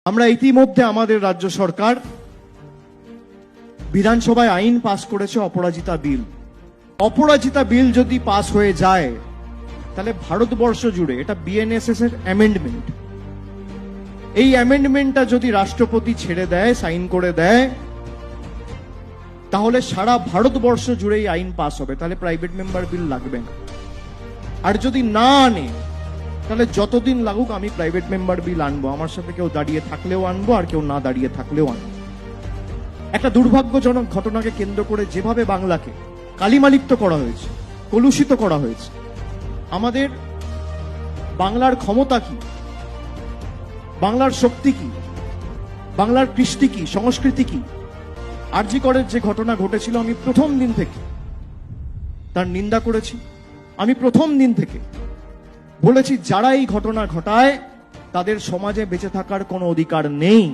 আমরা ইতিমধ্যে আমাদের রাজ্য সরকার বিধানসভায় আইন পাস করেছে অপরাজিতা বিল। অপরাজিতা বিল যদি পাস হয়ে যায় তাহলে ভারতবর্ষ জুড়ে এটা বিএনএসএস এর অ্যামেন্ডমেন্ট, এই অ্যামেন্ডমেন্টটা যদি রাষ্ট্রপতি ছেড়ে দেয়, সাইন করে দেয়, তাহলে সারা ভারতবর্ষ জুড়ে এই আইন পাস হবে। তাহলে প্রাইভেট মেম্বার বিল লাগবে না। আর যদি না আনে তাহলে যতদিন লাগুক আমি প্রাইভেট মেম্বার বিল আনবো। আমার সাথে কেউ দাঁড়িয়ে থাকলেও আনবো, আর কেউ না দাঁড়িয়ে থাকলেও আনবো। একটা দুর্ভাগ্যজনক ঘটনাকে কেন্দ্র করে যেভাবে বাংলাকে কালিমালিপ্ত করা হয়েছে, কলুষিত করা হয়েছে, আমাদের বাংলার ক্ষমতা কি, বাংলার শক্তি কি, বাংলার কৃষ্টি কি, সংস্কৃতি কি, আরজি করের যে ঘটনা ঘটেছিল, আমি প্রথম দিন থেকে তার নিন্দা করেছি। আমি প্রথম দিন থেকে বলেছি যারা এই ঘটনা ঘটায় তাদের সমাজে বেঁচে থাকার কোনো অধিকার নেই।